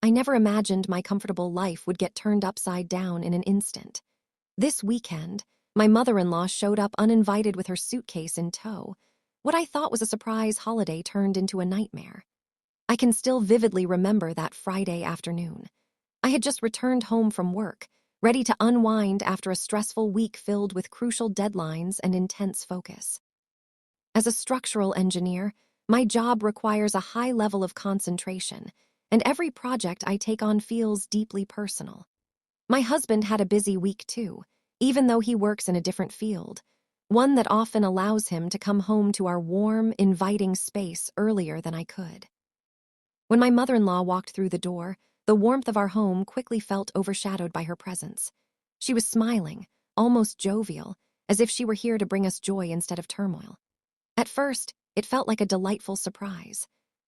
I never imagined my comfortable life would get turned upside down in an instant. This weekend, my mother-in-law showed up uninvited with her suitcase in tow. What I thought was a surprise holiday turned into a nightmare. I can still vividly remember that Friday afternoon. I had just returned home from work, ready to unwind after a stressful week filled with crucial deadlines and intense focus. As a structural engineer, my job requires a high level of concentration, and every project I take on feels deeply personal. My husband had a busy week too, even though he works in a different field, one that often allows him to come home to our warm, inviting space earlier than I could. When my mother-in-law walked through the door, the warmth of our home quickly felt overshadowed by her presence. She was smiling, almost jovial, as if she were here to bring us joy instead of turmoil. At first, it felt like a delightful surprise.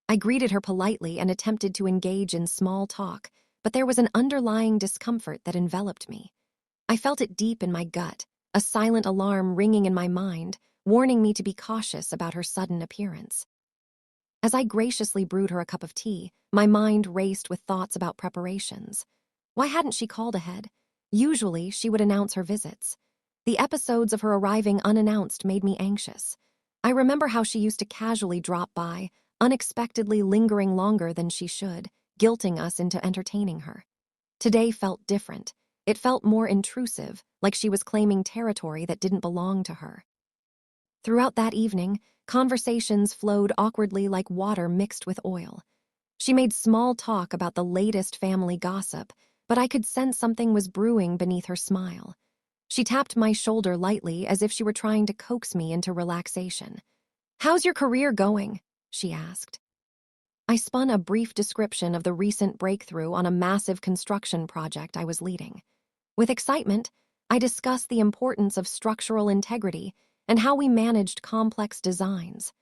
I greeted her politely and attempted to engage in small talk, but there was an underlying discomfort that enveloped me. I felt it deep in my gut, a silent alarm ringing in my mind, warning me to be cautious about her sudden appearance. As I graciously brewed her a cup of tea, my mind raced with thoughts about preparations. Why hadn't she called ahead? Usually, she would announce her visits. The episodes of her arriving unannounced made me anxious. I remember how she used to casually drop by, unexpectedly lingering longer than she should, guilting us into entertaining her. Today felt different. It felt more intrusive, like she was claiming territory that didn't belong to her. Throughout that evening, conversations flowed awkwardly like water mixed with oil. She made small talk about the latest family gossip, but I could sense something was brewing beneath her smile. She tapped my shoulder lightly as if she were trying to coax me into relaxation. "How's your career going?" she asked. I spun a brief description of the recent breakthrough on a massive construction project I was leading. With excitement, I discussed the importance of structural integrity and how we managed complex designs.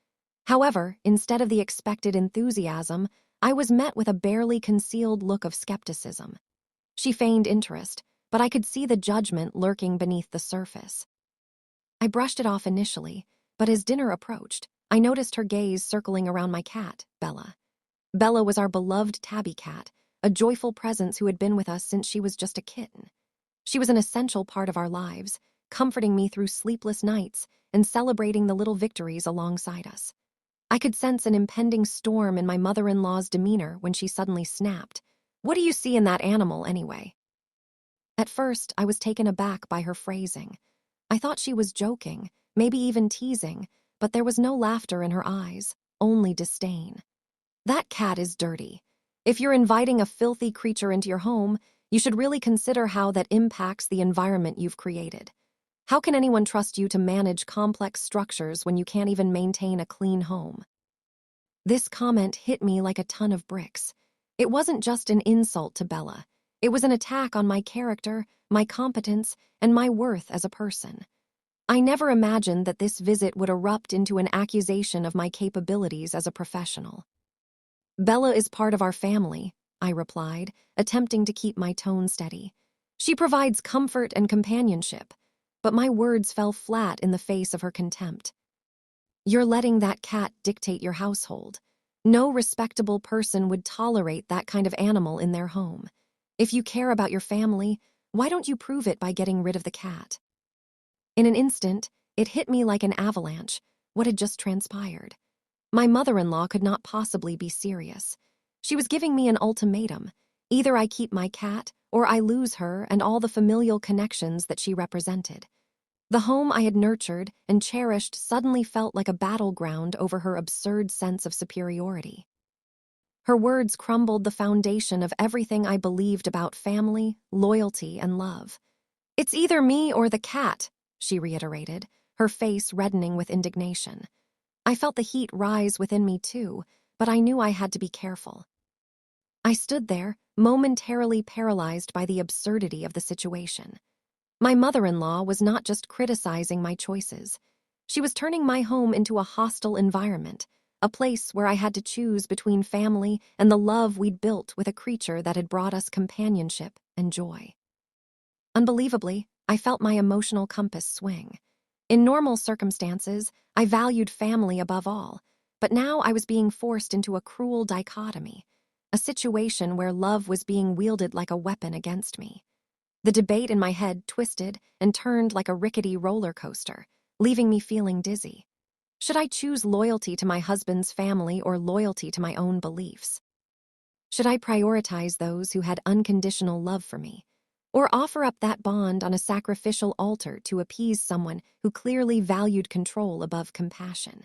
However, instead of the expected enthusiasm, I was met with a barely concealed look of skepticism. She feigned interest, but I could see the judgment lurking beneath the surface. I brushed it off initially, but as dinner approached, I noticed her gaze circling around my cat, Bella. Bella was our beloved tabby cat, a joyful presence who had been with us since she was just a kitten. She was an essential part of our lives, comforting me through sleepless nights and celebrating the little victories alongside us. I could sense an impending storm in my mother-in-law's demeanor when she suddenly snapped. "What do you see in that animal, anyway?" At first, I was taken aback by her phrasing. I thought she was joking, maybe even teasing, but there was no laughter in her eyes, only disdain. "That cat is dirty. If you're inviting a filthy creature into your home, you should really consider how that impacts the environment you've created. How can anyone trust you to manage complex structures when you can't even maintain a clean home?" This comment hit me like a ton of bricks. It wasn't just an insult to Bella. It was an attack on my character, my competence, and my worth as a person. I never imagined that this visit would erupt into an accusation of my capabilities as a professional. "Bella is part of our family," I replied, attempting to keep my tone steady. "She provides comfort and companionship," but my words fell flat in the face of her contempt. "You're letting that cat dictate your household. No respectable person would tolerate that kind of animal in their home. If you care about your family, why don't you prove it by getting rid of the cat?" In an instant, it hit me like an avalanche, what had just transpired. My mother-in-law could not possibly be serious. She was giving me an ultimatum. Either I keep my cat, or I lose her and all the familial connections that she represented. The home I had nurtured and cherished suddenly felt like a battleground over her absurd sense of superiority. Her words crumbled the foundation of everything I believed about family, loyalty, and love. "It's either me or the cat," she reiterated, her face reddening with indignation. I felt the heat rise within me too, but I knew I had to be careful. I stood there, momentarily paralyzed by the absurdity of the situation. My mother-in-law was not just criticizing my choices. She was turning my home into a hostile environment, a place where I had to choose between family and the love we'd built with a creature that had brought us companionship and joy. Unbelievably, I felt my emotional compass swing. In normal circumstances, I valued family above all, but now I was being forced into a cruel dichotomy. a situation where love was being wielded like a weapon against me. The debate in my head twisted and turned like a rickety roller coaster, leaving me feeling dizzy. Should I choose loyalty to my husband's family or loyalty to my own beliefs? Should I prioritize those who had unconditional love for me, or offer up that bond on a sacrificial altar to appease someone who clearly valued control above compassion?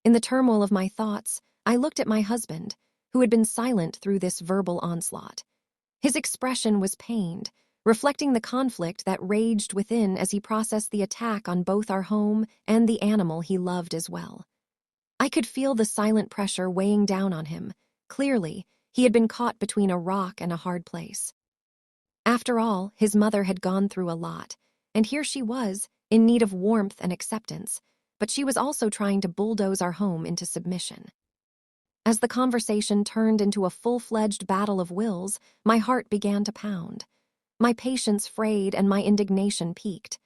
In the turmoil of my thoughts, I looked at my husband, who had been silent through this verbal onslaught. His expression was pained, reflecting the conflict that raged within as he processed the attack on both our home and the animal he loved as well. I could feel the silent pressure weighing down on him. Clearly, he had been caught between a rock and a hard place. After all, his mother had gone through a lot, and here she was, in need of warmth and acceptance, but she was also trying to bulldoze our home into submission. As the conversation turned into a full-fledged battle of wills, my heart began to pound. My patience frayed and my indignation peaked.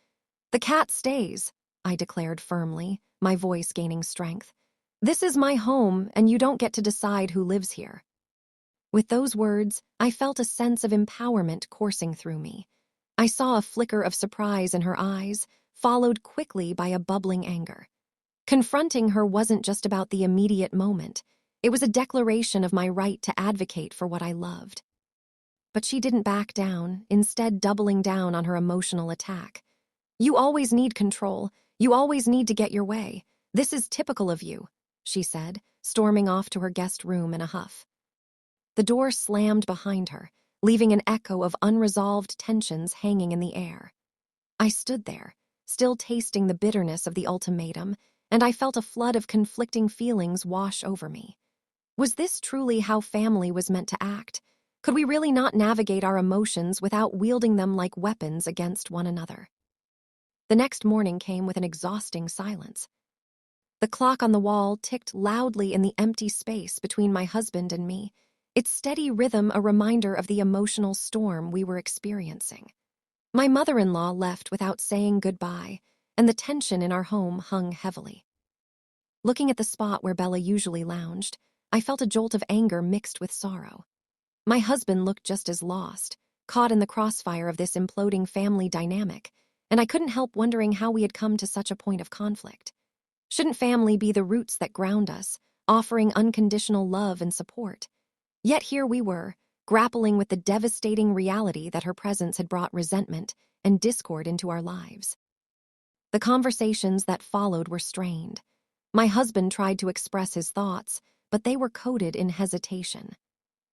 "The cat stays," I declared firmly, my voice gaining strength. "This is my home, and you don't get to decide who lives here." With those words, I felt a sense of empowerment coursing through me. I saw a flicker of surprise in her eyes, followed quickly by a bubbling anger. Confronting her wasn't just about the immediate moment. It was a declaration of my right to advocate for what I loved. But she didn't back down, instead doubling down on her emotional attack. "You always need control. You always need to get your way. This is typical of you," she said, storming off to her guest room in a huff. The door slammed behind her, leaving an echo of unresolved tensions hanging in the air. I stood there, still tasting the bitterness of the ultimatum, and I felt a flood of conflicting feelings wash over me. Was this truly how family was meant to act? Could we really not navigate our emotions without wielding them like weapons against one another? The next morning came with an exhausting silence. The clock on the wall ticked loudly in the empty space between my husband and me, its steady rhythm a reminder of the emotional storm we were experiencing. My mother-in-law left without saying goodbye, and the tension in our home hung heavily. Looking at the spot where Bella usually lounged, I felt a jolt of anger mixed with sorrow. My husband looked just as lost, caught in the crossfire of this imploding family dynamic, and I couldn't help wondering how we had come to such a point of conflict. Shouldn't family be the roots that ground us, offering unconditional love and support? Yet here we were, grappling with the devastating reality that her presence had brought resentment and discord into our lives. The conversations that followed were strained. My husband tried to express his thoughts, but they were coded in hesitation.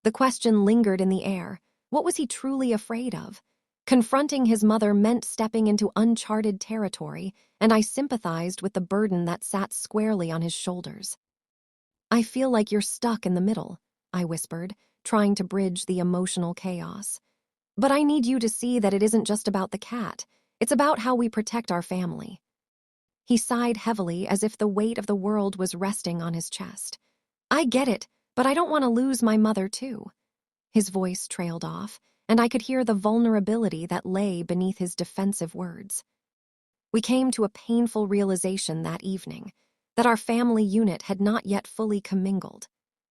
The question lingered in the air. What was he truly afraid of? Confronting his mother meant stepping into uncharted territory, and I sympathized with the burden that sat squarely on his shoulders. "I feel like you're stuck in the middle," I whispered, trying to bridge the emotional chaos. "But I need you to see that it isn't just about the cat. It's about how we protect our family." He sighed heavily as if the weight of the world was resting on his chest. "I get it, but I don't want to lose my mother too." His voice trailed off, and I could hear the vulnerability that lay beneath his defensive words. We came to a painful realization that evening, that our family unit had not yet fully commingled.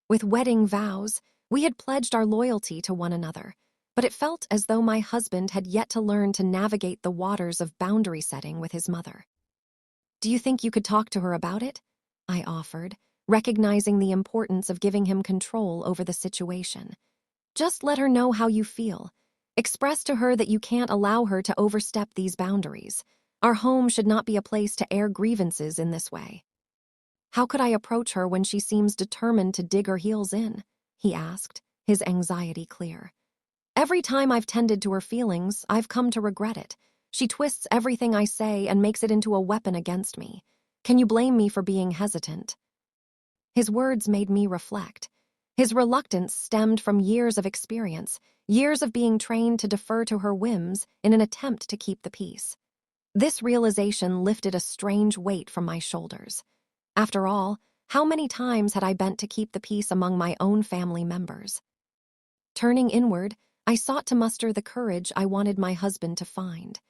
With wedding vows, we had pledged our loyalty to one another, but it felt as though my husband had yet to learn to navigate the waters of boundary setting with his mother. "Do you think you could talk to her about it?" I offered, recognizing the importance of giving him control over the situation. "Just let her know how you feel. Express to her that you can't allow her to overstep these boundaries. Our home should not be a place to air grievances in this way." "How could I approach her when she seems determined to dig her heels in?" he asked, his anxiety clear. "Every time I've tended to her feelings, I've come to regret it. She twists everything I say and makes it into a weapon against me. Can you blame me for being hesitant?" His words made me reflect. His reluctance stemmed from years of experience, years of being trained to defer to her whims in an attempt to keep the peace. This realization lifted a strange weight from my shoulders. After all, how many times had I bent to keep the peace among my own family members? Turning inward, I sought to muster the courage I wanted my husband to find.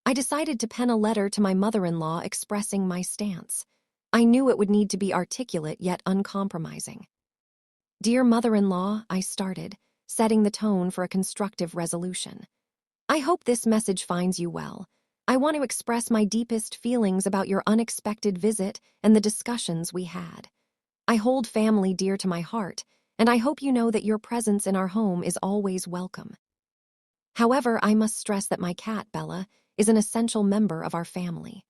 I decided to pen a letter to my mother-in-law expressing my stance. I knew it would need to be articulate yet uncompromising. Dear mother-in-law, I started, setting the tone for a constructive resolution. I hope this message finds you well. I want to express my deepest feelings about your unexpected visit and the discussions we had. I hold family dear to my heart, and I hope you know that your presence in our home is always welcome. However, I must stress that my cat, Bella, is an essential member of our family.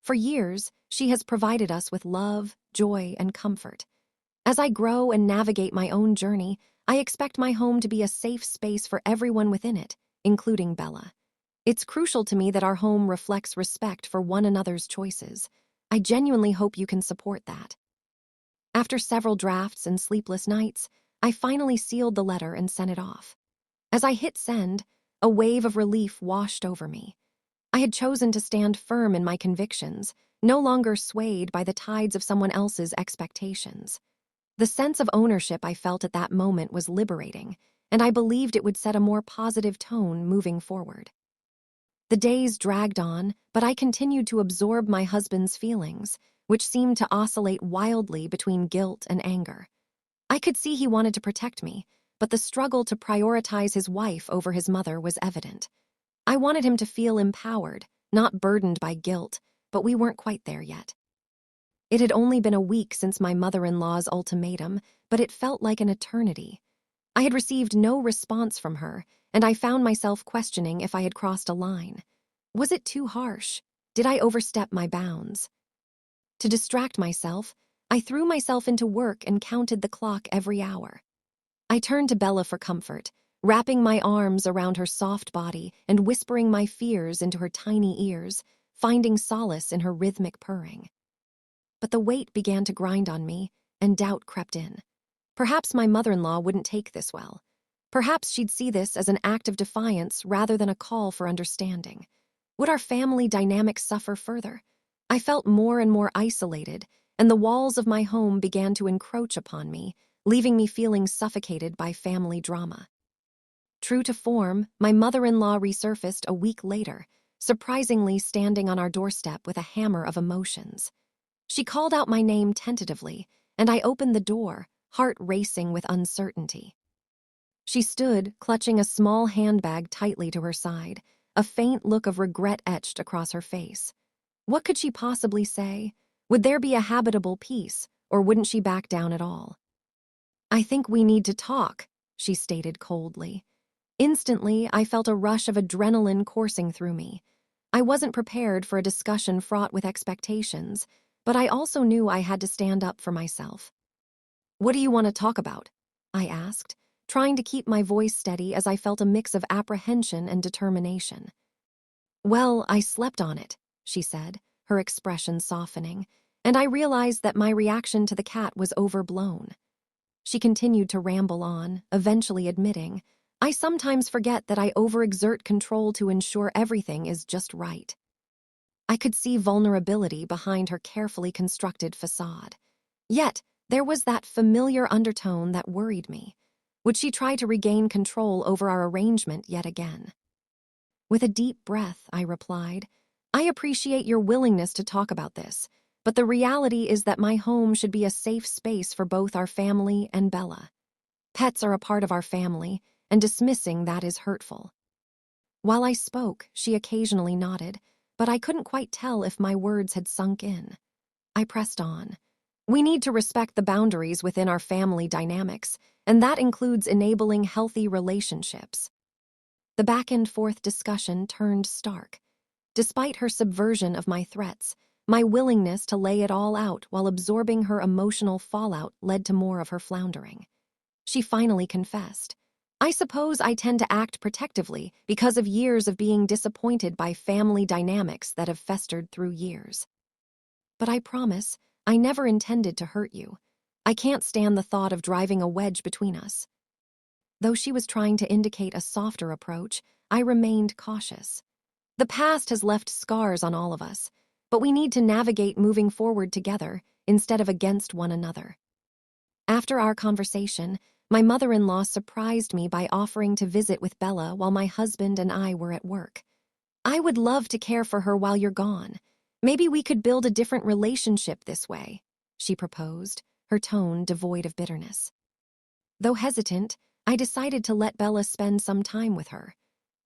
For years, she has provided us with love, joy, and comfort. As I grow and navigate my own journey, I expect my home to be a safe space for everyone within it, including Bella. It's crucial to me that our home reflects respect for one another's choices. I genuinely hope you can support that. After several drafts and sleepless nights, I finally sealed the letter and sent it off. As I hit send, a wave of relief washed over me. I had chosen to stand firm in my convictions, no longer swayed by the tides of someone else's expectations. The sense of ownership I felt at that moment was liberating, and I believed it would set a more positive tone moving forward. The days dragged on, but I continued to absorb my husband's feelings, which seemed to oscillate wildly between guilt and anger. I could see he wanted to protect me, but the struggle to prioritize his wife over his mother was evident. I wanted him to feel empowered, not burdened by guilt, but we weren't quite there yet. It had only been a week since my mother-in-law's ultimatum, but it felt like an eternity. I had received no response from her, and I found myself questioning if I had crossed a line. Was it too harsh? Did I overstep my bounds? To distract myself, I threw myself into work and counted the clock every hour. I turned to Bella for comfort, wrapping my arms around her soft body and whispering my fears into her tiny ears, finding solace in her rhythmic purring. But the weight began to grind on me, and doubt crept in. Perhaps my mother-in-law wouldn't take this well. Perhaps she'd see this as an act of defiance rather than a call for understanding. Would our family dynamic suffer further? I felt more and more isolated, and the walls of my home began to encroach upon me, leaving me feeling suffocated by family drama. True to form, my mother-in-law resurfaced a week later, surprisingly standing on our doorstep with a hammer of emotions. She called out my name tentatively, and I opened the door, heart racing with uncertainty. She stood, clutching a small handbag tightly to her side, a faint look of regret etched across her face. What could she possibly say? Would there be a habitable peace, or wouldn't she back down at all? "I think we need to talk," she stated coldly. Instantly, I felt a rush of adrenaline coursing through me. I wasn't prepared for a discussion fraught with expectations, but I also knew I had to stand up for myself. "What do you want to talk about?" I asked, trying to keep my voice steady as I felt a mix of apprehension and determination. "Well, I slept on it," she said, her expression softening, and I realized that my reaction to the cat was overblown. She continued to ramble on, eventually admitting, "I sometimes forget that I overexert control to ensure everything is just right." I could see vulnerability behind her carefully constructed facade. Yet, there was that familiar undertone that worried me. Would she try to regain control over our arrangement yet again? With a deep breath, I replied, "I appreciate your willingness to talk about this, but the reality is that my home should be a safe space for both our family and Bella. Pets are a part of our family, and dismissing that is hurtful." While I spoke, she occasionally nodded, but I couldn't quite tell if my words had sunk in. I pressed on. "We need to respect the boundaries within our family dynamics, and that includes enabling healthy relationships." The back-and-forth discussion turned stark. Despite her subversion of my threats, my willingness to lay it all out while absorbing her emotional fallout led to more of her floundering. She finally confessed, "I suppose I tend to act protectively because of years of being disappointed by family dynamics that have festered through years. But I promise, I never intended to hurt you. I can't stand the thought of driving a wedge between us." Though she was trying to indicate a softer approach, I remained cautious. The past has left scars on all of us, but we need to navigate moving forward together instead of against one another. After our conversation, my mother-in-law surprised me by offering to visit with Bella while my husband and I were at work. "I would love to care for her while you're gone. Maybe we could build a different relationship this way," she proposed, her tone devoid of bitterness. Though hesitant, I decided to let Bella spend some time with her.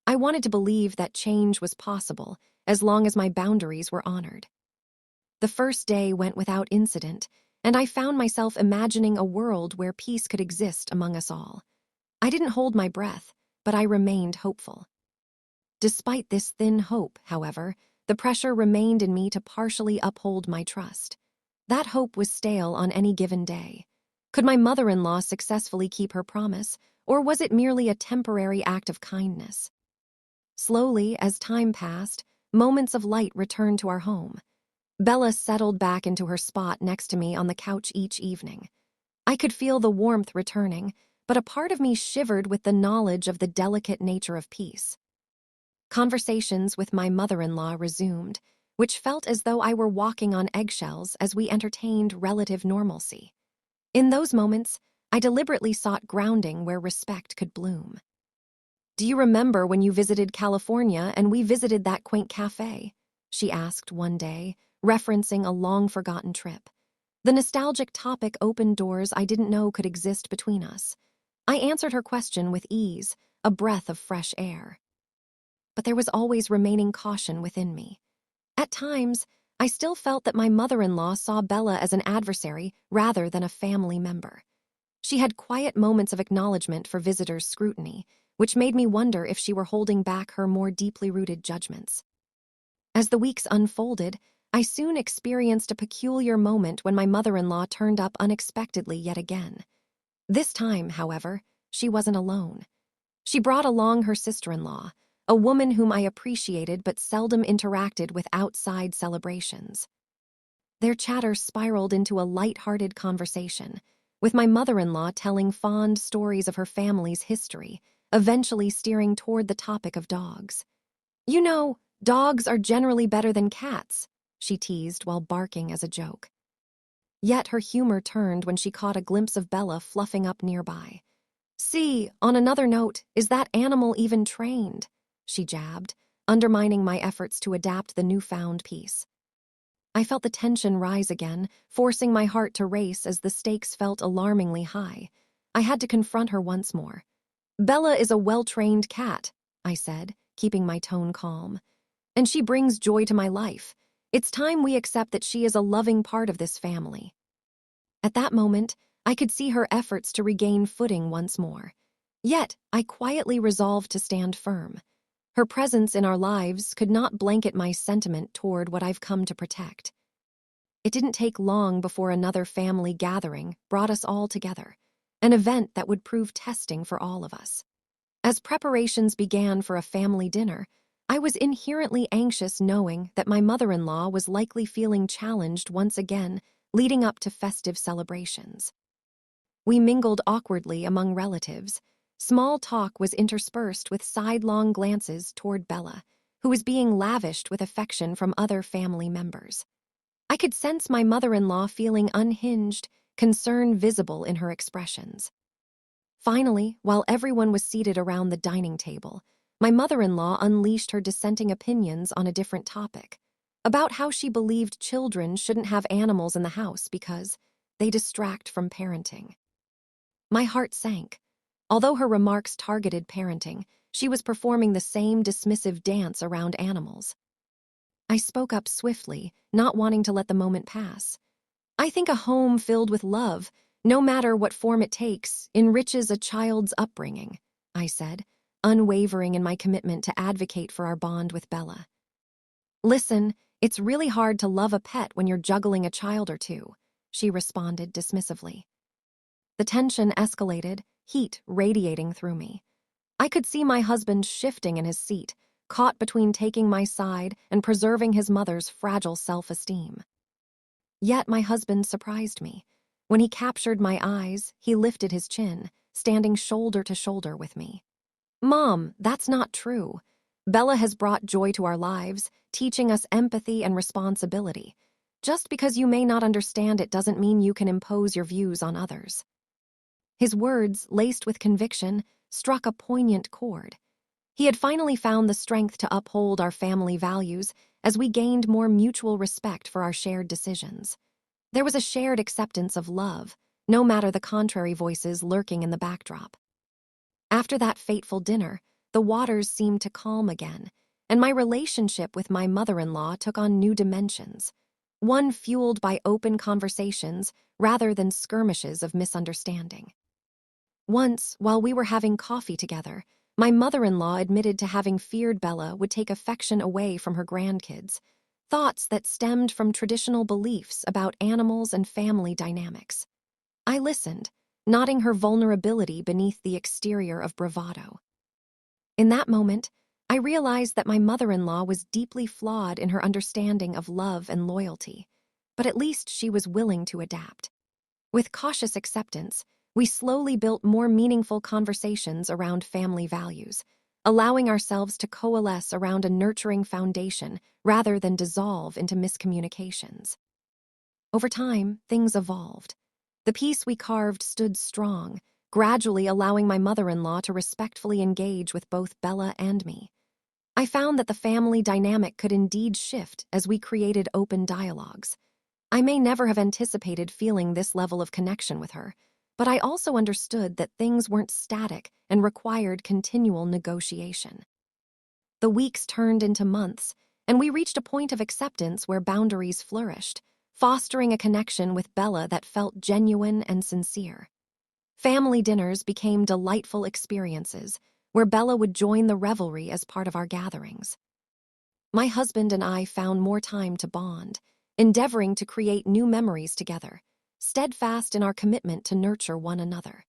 I wanted to believe that change was possible as long as my boundaries were honored. The first day went without incident, and I found myself imagining a world where peace could exist among us all. I didn't hold my breath, but I remained hopeful. Despite this thin hope, however, the pressure remained in me to partially uphold my trust. That hope was stale on any given day. Could my mother-in-law successfully keep her promise, or was it merely a temporary act of kindness? Slowly, as time passed, moments of light returned to our home. Bella settled back into her spot next to me on the couch each evening. I could feel the warmth returning, but a part of me shivered with the knowledge of the delicate nature of peace. Conversations with my mother-in-law resumed, which felt as though I were walking on eggshells as we entertained relative normalcy. In those moments, I deliberately sought grounding where respect could bloom. "Do you remember when you visited California and we visited that quaint cafe?" she asked one day, referencing a long-forgotten trip. The nostalgic topic opened doors I didn't know could exist between us. I answered her question with ease, a breath of fresh air. But there was always remaining caution within me. At times, I still felt that my mother-in-law saw Bella as an adversary rather than a family member. She had quiet moments of acknowledgement for visitors' scrutiny, which made me wonder if she were holding back her more deeply rooted judgments. As the weeks unfolded, I soon experienced a peculiar moment when my mother-in-law turned up unexpectedly yet again. This time, however, she wasn't alone. She brought along her sister-in-law, a woman whom I appreciated but seldom interacted with outside celebrations. Their chatter spiraled into a light-hearted conversation, with my mother-in-law telling fond stories of her family's history, eventually steering toward the topic of dogs. "You know, dogs are generally better than cats," she teased while barking as a joke. Yet her humor turned when she caught a glimpse of Bella fluffing up nearby. "See, on another note, is that animal even trained?" she jabbed, undermining my efforts to adapt the newfound peace. I felt the tension rise again, forcing my heart to race as the stakes felt alarmingly high. I had to confront her once more. "Bella is a well-trained cat," I said, keeping my tone calm. "And she brings joy to my life. It's time we accept that she is a loving part of this family." At that moment, I could see her efforts to regain footing once more. Yet, I quietly resolved to stand firm. Her presence in our lives could not blanket my sentiment toward what I've come to protect. It didn't take long before another family gathering brought us all together, an event that would prove testing for all of us. As preparations began for a family dinner, I was inherently anxious knowing that my mother-in-law was likely feeling challenged once again leading up to festive celebrations. We mingled awkwardly among relatives. Small talk was interspersed with sidelong glances toward Bella, who was being lavished with affection from other family members. I could sense my mother-in-law feeling unhinged, concern visible in her expressions. Finally, while everyone was seated around the dining table, my mother-in-law unleashed her dissenting opinions on a different topic, about how she believed children shouldn't have animals in the house because they distract from parenting. My heart sank. Although her remarks targeted parenting, she was performing the same dismissive dance around animals. I spoke up swiftly, not wanting to let the moment pass. "I think a home filled with love, no matter what form it takes, enriches a child's upbringing," I said, unwavering in my commitment to advocate for our bond with Bella. "Listen, it's really hard to love a pet when you're juggling a child or two," she responded dismissively. The tension escalated, heat radiating through me. I could see my husband shifting in his seat, caught between taking my side and preserving his mother's fragile self-esteem. Yet my husband surprised me. When he captured my eyes, he lifted his chin, standing shoulder to shoulder with me. "Mom, that's not true. Bella has brought joy to our lives, teaching us empathy and responsibility. Just because you may not understand it doesn't mean you can impose your views on others." His words, laced with conviction, struck a poignant chord. He had finally found the strength to uphold our family values as we gained more mutual respect for our shared decisions. There was a shared acceptance of love, no matter the contrary voices lurking in the backdrop. After that fateful dinner, the waters seemed to calm again, and my relationship with my mother-in-law took on new dimensions, one fueled by open conversations rather than skirmishes of misunderstanding. Once, while we were having coffee together, my mother-in-law admitted to having feared Bella would take affection away from her grandkids, thoughts that stemmed from traditional beliefs about animals and family dynamics. I listened, noting her vulnerability beneath the exterior of bravado. In that moment, I realized that my mother-in-law was deeply flawed in her understanding of love and loyalty, but at least she was willing to adapt. With cautious acceptance, we slowly built more meaningful conversations around family values, allowing ourselves to coalesce around a nurturing foundation rather than dissolve into miscommunications. Over time, things evolved. The peace we carved stood strong, gradually allowing my mother-in-law to respectfully engage with both Bella and me. I found that the family dynamic could indeed shift as we created open dialogues. I may never have anticipated feeling this level of connection with her, but I also understood that things weren't static and required continual negotiation. The weeks turned into months, and we reached a point of acceptance where boundaries flourished, fostering a connection with Bella that felt genuine and sincere. Family dinners became delightful experiences, where Bella would join the revelry as part of our gatherings. My husband and I found more time to bond, endeavoring to create new memories together, steadfast in our commitment to nurture one another.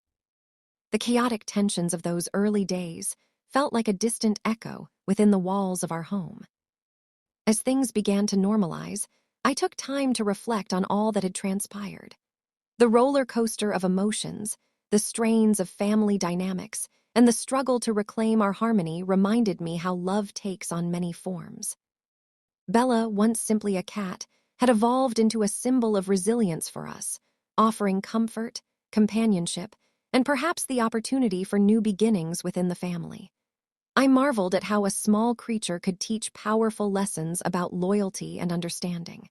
The chaotic tensions of those early days felt like a distant echo within the walls of our home. As things began to normalize, I took time to reflect on all that had transpired. The roller coaster of emotions, the strains of family dynamics, and the struggle to reclaim our harmony reminded me how love takes on many forms. Bella, once simply a cat, had evolved into a symbol of resilience for us, offering comfort, companionship, and perhaps the opportunity for new beginnings within the family. I marveled at how a small creature could teach powerful lessons about loyalty and understanding.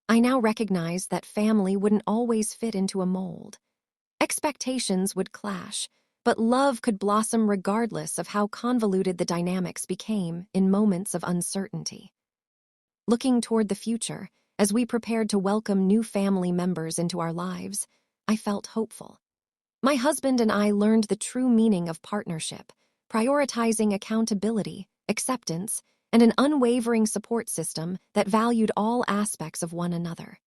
I now recognized that family wouldn't always fit into a mold. Expectations would clash, but love could blossom regardless of how convoluted the dynamics became in moments of uncertainty. Looking toward the future, as we prepared to welcome new family members into our lives, I felt hopeful. My husband and I learned the true meaning of partnership, prioritizing accountability, acceptance, and an unwavering support system that valued all aspects of one another.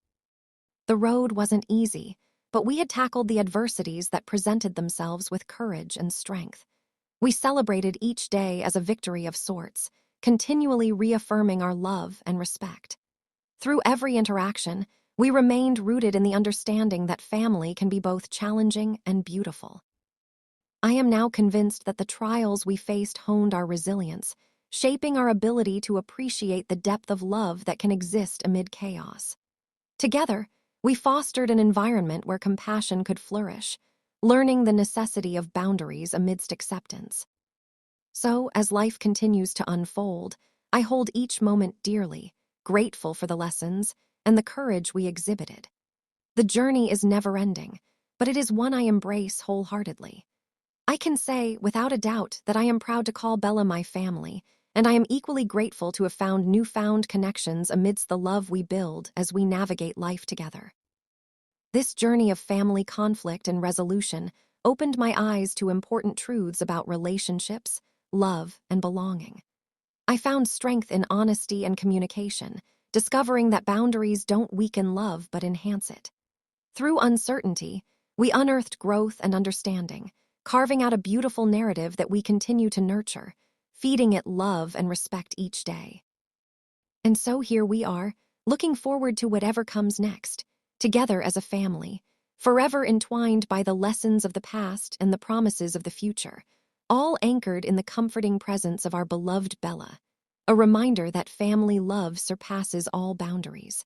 The road wasn't easy, but we had tackled the adversities that presented themselves with courage and strength. We celebrated each day as a victory of sorts, continually reaffirming our love and respect. Through every interaction, we remained rooted in the understanding that family can be both challenging and beautiful. I am now convinced that the trials we faced honed our resilience, shaping our ability to appreciate the depth of love that can exist amid chaos. Together, we fostered an environment where compassion could flourish, learning the necessity of boundaries amidst acceptance. So, as life continues to unfold, I hold each moment dearly, grateful for the lessons and the courage we exhibited. The journey is never-ending, but it is one I embrace wholeheartedly. I can say, without a doubt, that I am proud to call Bella my family, and I am equally grateful to have found newfound connections amidst the love we build as we navigate life together. This journey of family conflict and resolution opened my eyes to important truths about relationships, love, and belonging. I found strength in honesty and communication, discovering that boundaries don't weaken love but enhance it. Through uncertainty, we unearthed growth and understanding, carving out a beautiful narrative that we continue to nurture, feeding it love and respect each day. And so here we are, looking forward to whatever comes next, together as a family, forever entwined by the lessons of the past and the promises of the future, all anchored in the comforting presence of our beloved Bella, a reminder that family love surpasses all boundaries.